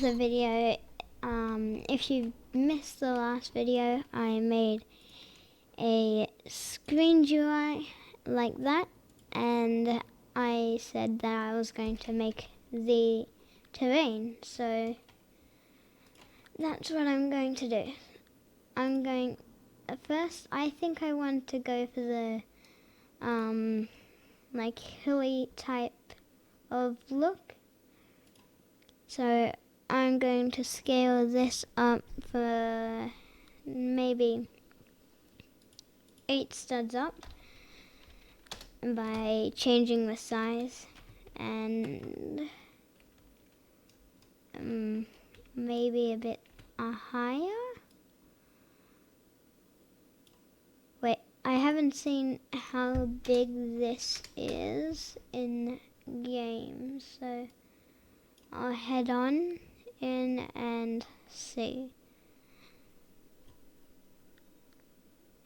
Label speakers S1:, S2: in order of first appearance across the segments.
S1: the video. If you missed the last video, I made a screen UI like that, and I said that I was going to make the terrain, so that's what I'm going to do. First, I think I want to go for the like hilly type of look. So I'm going to scale this up for maybe 8 studs up by changing the size, and maybe a bit higher. Wait, I haven't seen how big this is in games, so I'll head on in and see.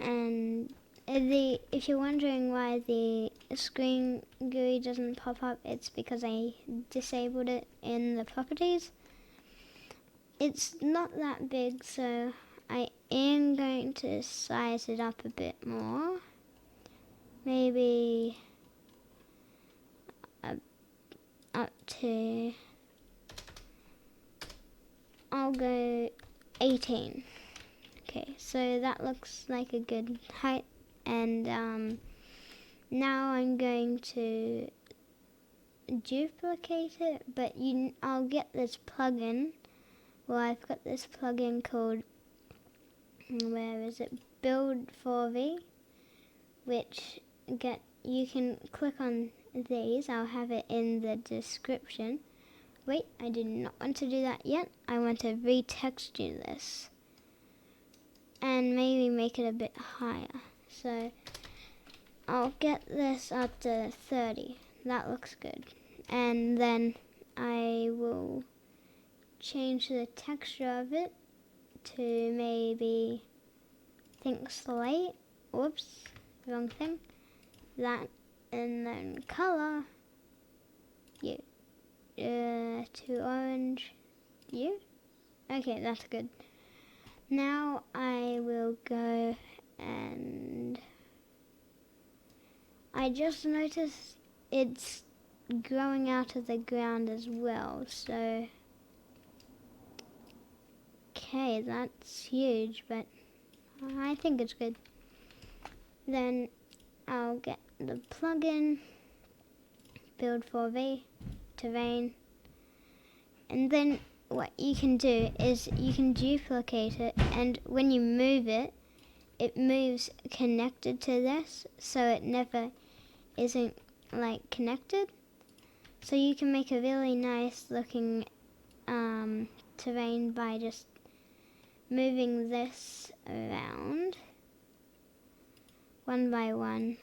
S1: And if you're wondering why the screen GUI doesn't pop up, it's because I disabled it in the properties. It's not that big, so I am going to size it up a bit more. Maybe up to, I'll go 18. Okay, so that looks like a good height, and now I'm going to duplicate it, but I'll get this plugin. Well, I've got this plugin called, where is it? Build 4V, which you can click on these. I'll have it in the description. Wait, I do not want to do that yet. I want to retexture this and maybe make it a bit higher. So I'll get this up to 30. That looks good. And then I will change the texture of it to maybe, I think slate. Whoops, wrong thing. That, and then color, to orange, okay, that's good. Now I will go, and I just noticed it's growing out of the ground as well, so okay, that's huge, but I think it's good. Then I'll get the plugin, Build 4V, terrain, and then what you can do is you can duplicate it, and when you move it, it moves connected to this, so it never isn't like connected. So you can make a really nice looking terrain by just moving this around one by one,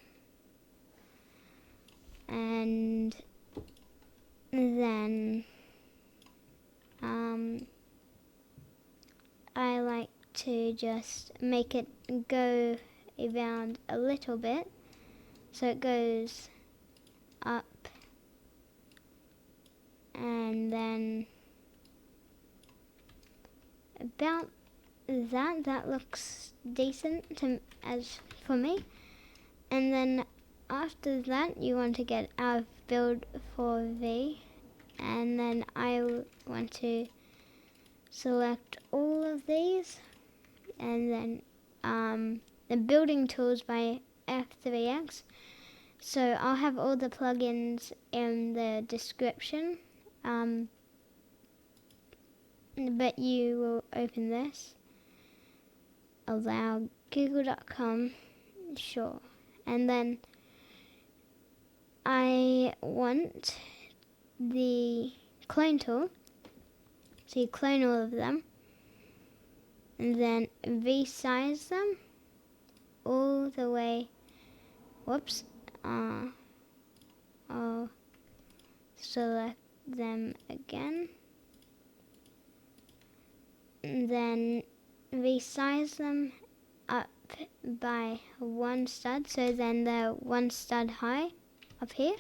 S1: and then I like to just make it go around a little bit, so it goes up, and then about that looks decent as for me. And then after that, you want to get out of Build 4V, and then I want to select all of these, and then the building tools by F3X. So I'll have all the plugins in the description, but you will open this, allow google.com, sure, and then I want the clone tool, so you clone all of them, and then resize them all the way. Whoops, I'll select them again, and then resize them up by 1 stud, so then they're 1 stud high up here.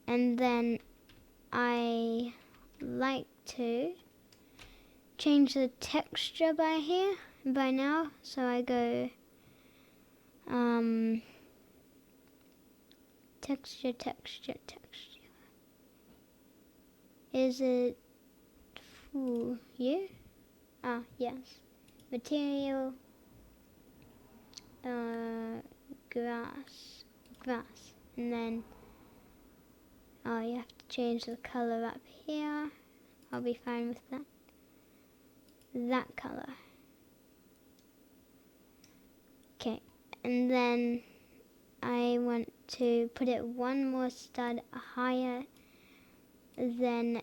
S1: And then I like to change the texture by now. So I go texture. Is it for you? Ah, yes. Material, grass, and then you have to change the color up here. I'll be fine with that color. Okay, and then I want to put it one more stud higher than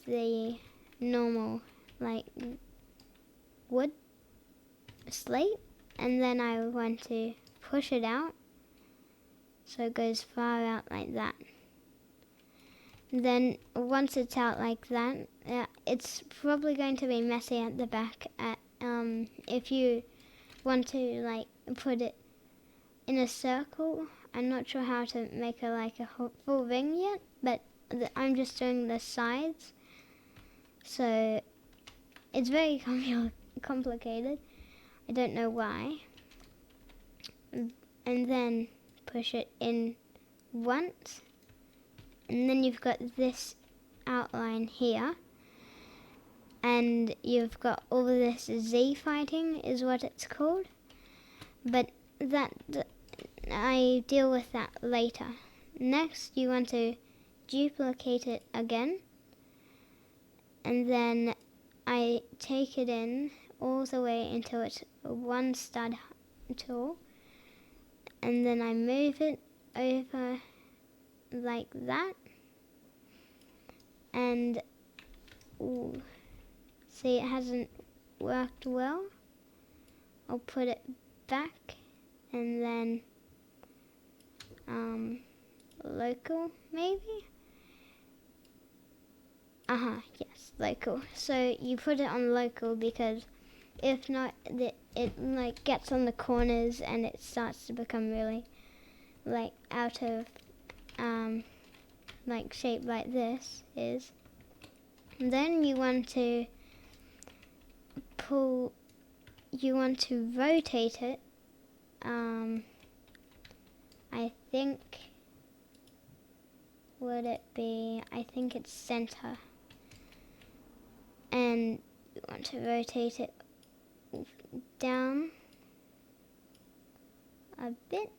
S1: the normal, like, wood slate, and then I want to push it out so it goes far out like that. Then once it's out like that, it's probably going to be messy at the back. If you want to like put it in a circle, I'm not sure how to make a full ring yet, but I'm just doing the sides, so it's very complicated. I don't know why. And then push it in once, and then you've got this outline here, and you've got all this Z fighting is what it's called, but that I deal with that later. Next you want to duplicate it again, and then I take it in all the way until it's one stud tall, and then I move it over like that, and see, it hasn't worked well. I'll put it back, and then local maybe. Yes, local. So you put it on local because if not, it like gets on the corners and it starts to become really like out of like shape like this is. And then you want to rotate it. I think, would it be, I think it's center. And you want to rotate it down a bit.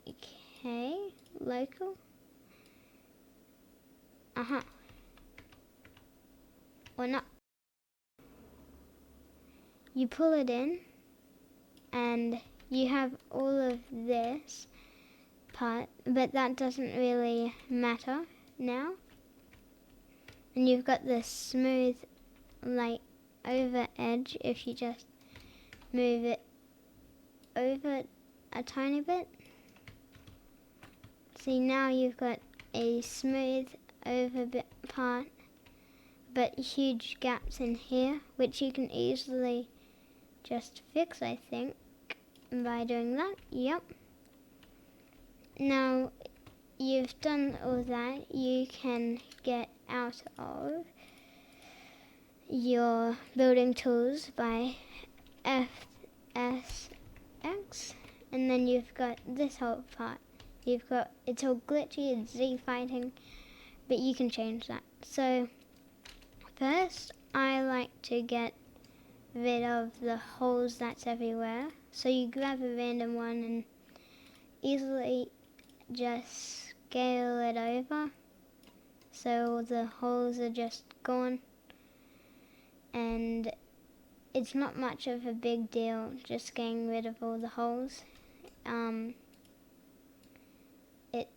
S1: Okay, local. Or not. You pull it in, and you have all of this part, but that doesn't really matter now. And you've got this smooth, like, over edge if you just move it over a tiny bit. See, now you've got a smooth over part, but huge gaps in here, which you can easily just fix, I think, by doing that. Yep. Now you've done all that, you can get out of your building tools by FSX, and then you've got this whole part. It's all glitchy and Z fighting, but you can change that. So first, I like to get rid of the holes that's everywhere. So you grab a random one and easily just scale it over so the holes are just gone, and it's not much of a big deal just getting rid of all the holes. It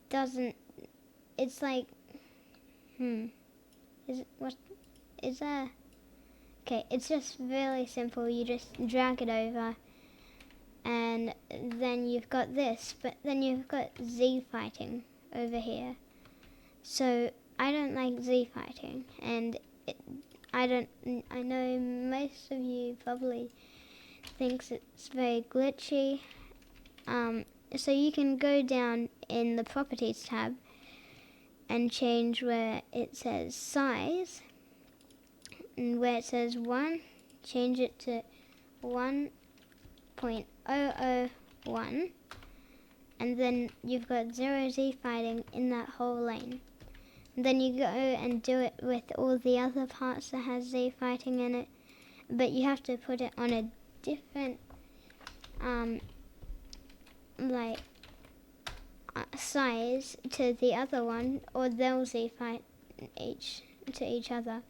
S1: doesn't, it's like, okay, it's just really simple. You just drag it over, and then you've got this, but then you've got Z fighting over here. So I don't like Z fighting, and I know most of you probably thinks it's very glitchy. So you can go down in the properties tab and change where it says size, and where it says 1, change it to 1.001, and then you've got 0Z fighting in that whole lane. And then you go and do it with all the other parts that has Z fighting in it, but you have to put it on a different size to the other one, or they'll Z fight to each other.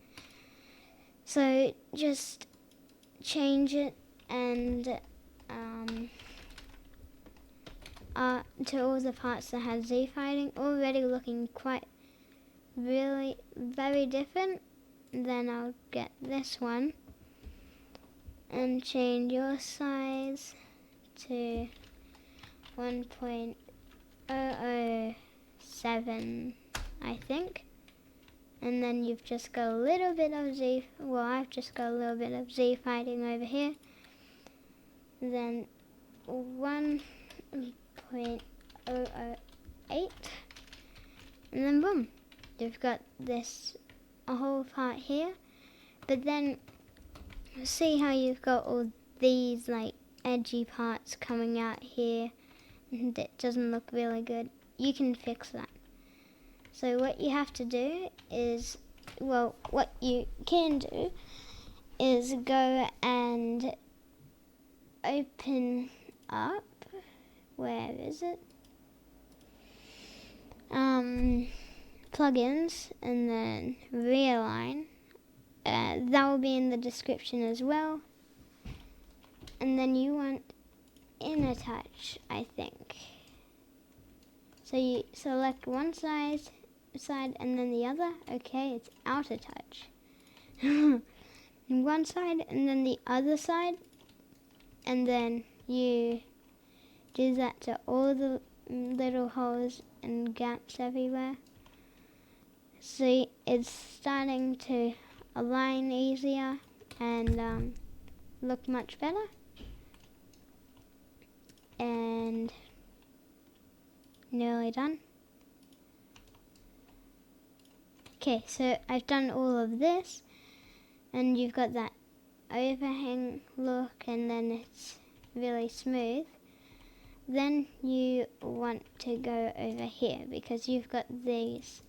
S1: So just change it and to all the parts that have Z fighting, already looking very different. Then I'll get this one and change your size to 1.007, I think. And then you've just got a little bit of Z, well, I've just got a little bit of Z fighting over here. Then 1.008, and then boom, you've got this a whole part here. But then see how you've got all these like edgy parts coming out here, and it doesn't look really good. You can fix that. So what you have to do is, well, what you can do is go and open up, where is it? Plugins, and then realign. That will be in the description as well. And then you want inner touch, I think. So you select one side and then the other. Okay, it's outer touch. One side and then the other side, and then you do that to all the little holes and gaps everywhere. See, it's starting to align easier and look much better. And nearly done. Okay, so I've done all of this, and you've got that overhang look, and then it's really smooth. Then you want to go over here because you've got this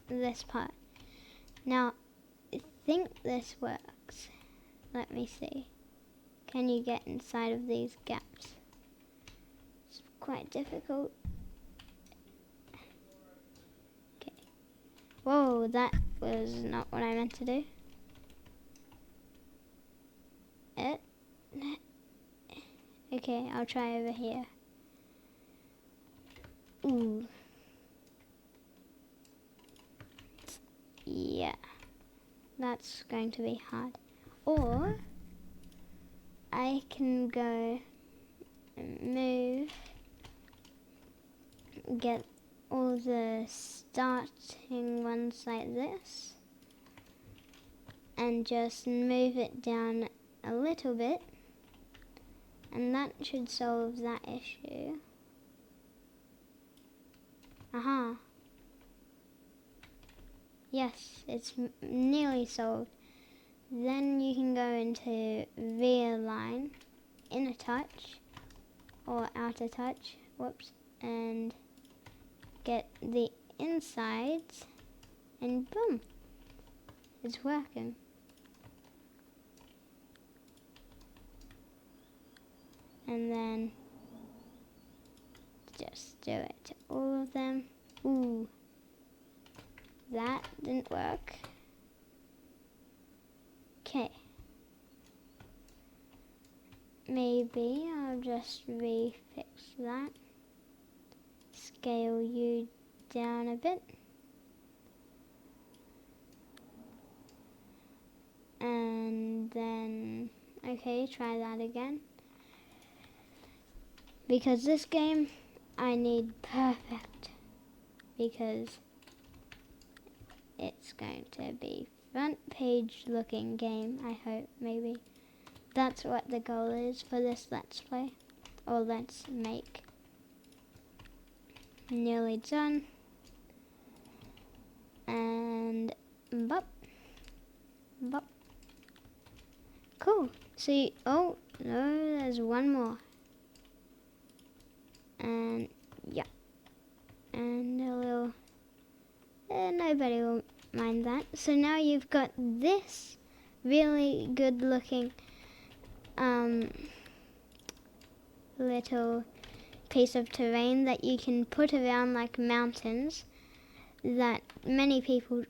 S1: part. Now, I think this works. Let me see. Can you get inside of these gaps? It's quite difficult. Okay. Whoa, that was not what I meant to do. Okay, I'll try over here. Ooh. Yeah, that's going to be hard. Or I can go and move, get all the starting ones like this, and just move it down a little bit, and that should solve that issue. Aha. Yes, it's nearly solved. Then you can go into realign, inner touch, or outer touch, and get the insides, and boom, it's working. And then just do it to all of them. Ooh, that didn't work. Okay. Maybe I'll just refix that. Scale you down a bit. And then, okay, try that again. Because this game, I need perfect. Because it's going to be front page looking game, I hope, maybe. That's what the goal is for this Let's Play, or Let's Make. Nearly done. Bop. Bop. Cool. See, oh, no, there's one more. And, yeah. And a little, nobody will mind that. So now you've got this really good looking little piece of terrain that you can put around like mountains that many people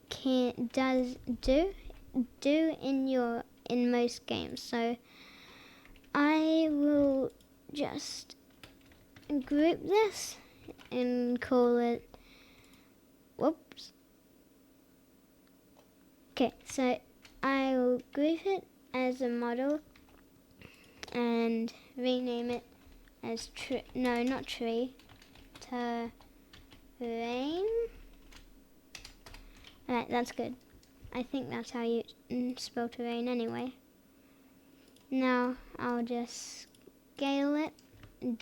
S1: do in most games. So I will just group this and call it, whoops. Okay, so I will group it as a model and rename it as not tree, terrain. Alright, that's good. I think that's how you spell terrain anyway. Now I'll just scale it,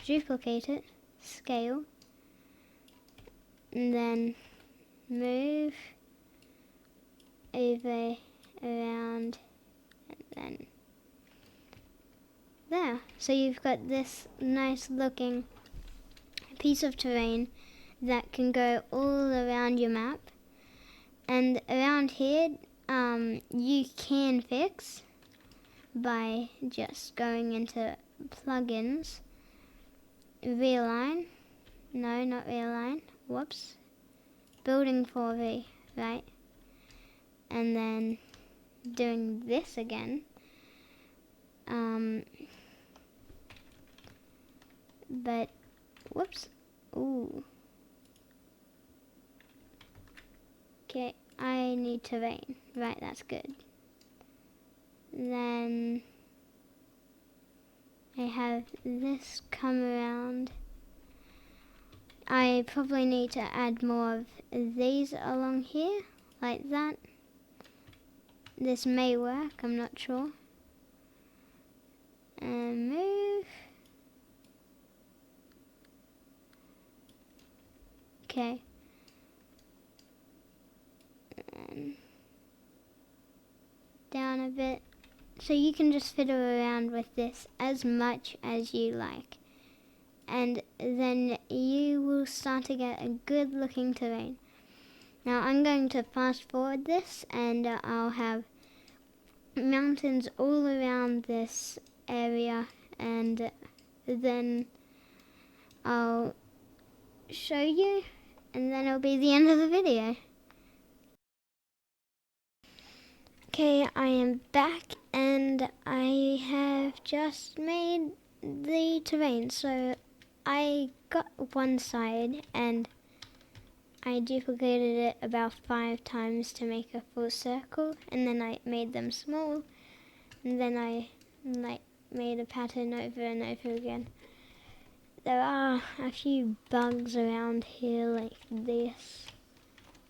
S1: duplicate it, scale, and then move over, around, and then there. So you've got this nice looking piece of terrain that can go all around your map. And around here, you can fix by just going into plugins, realign, no, not realign, whoops, building 4V, right? And then doing this again. But, whoops, ooh. Okay, I need terrain, right, that's good. Then I have this come around. I probably need to add more of these along here, like that. This may work, I'm not sure. And move. Okay. And down a bit. So you can just fiddle around with this as much as you like. And then you will start to get a good looking terrain. Now I'm going to fast forward this and I'll have mountains all around this area, and then I'll show you, and then it'll be the end of the video. Okay, I am back and I have just made the terrain. So I got one side and I duplicated it about 5 times to make a full circle, and then I made them small, and then I made a pattern over and over again. There are a few bugs around here like this,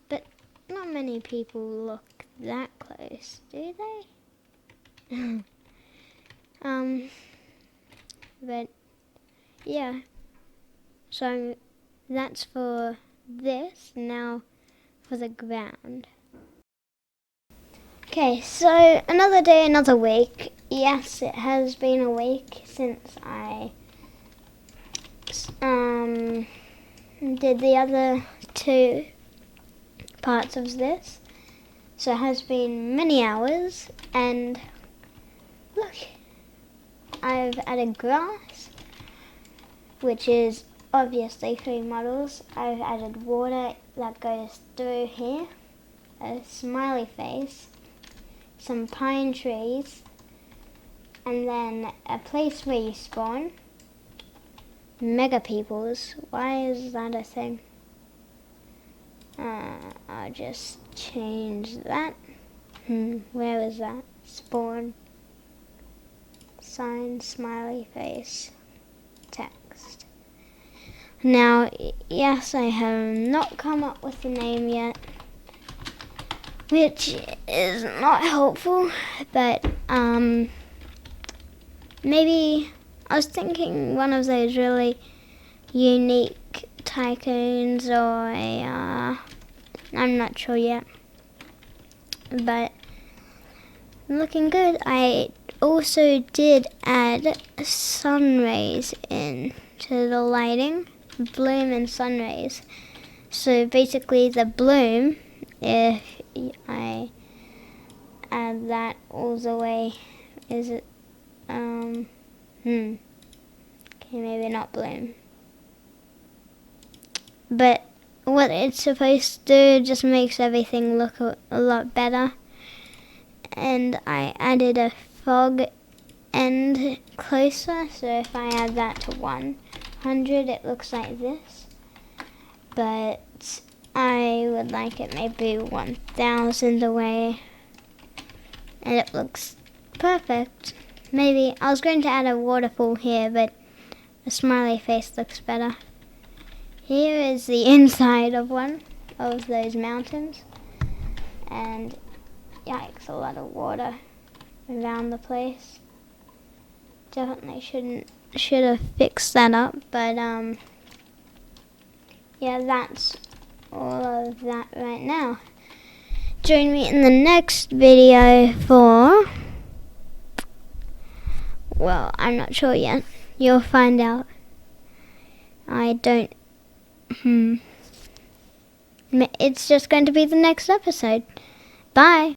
S1: but not many people look that close, do they? But yeah, so that's for this. Now for the ground. Okay, so another day, another week. Yes, it has been a week since I did the other 2 parts of this. So it has been many hours, and look, I've added grass, which is obviously 3 models. I've added water that goes through here, a smiley face, some pine trees, and then a place where you spawn. Mega peoples. Why is that a thing? I'll just change that. Where is that? Spawn. Sign, smiley face, text. Now, yes, I have not come up with a name yet, which is not helpful, but maybe I was thinking one of those really unique tycoons, or I'm not sure yet. but looking good. I also did add sun rays in to the lighting, bloom and sun rays. So basically the bloom, if I add that all the way, is it, okay, maybe not bloom. But what it's supposed to do just makes everything look a lot better. And I added a fog end closer, so if I add that to 100 it looks like this, but I would like it maybe 1000 away and it looks perfect. Maybe I was going to add a waterfall here, but a smiley face looks better. Here is the inside of one of those mountains, and yikes, a lot of water around the place. Definitely should have fixed that up, but yeah, that's all of that right now. Join me in the next video for, well, I'm not sure yet. You'll find out. I don't, it's just going to be the next episode. Bye.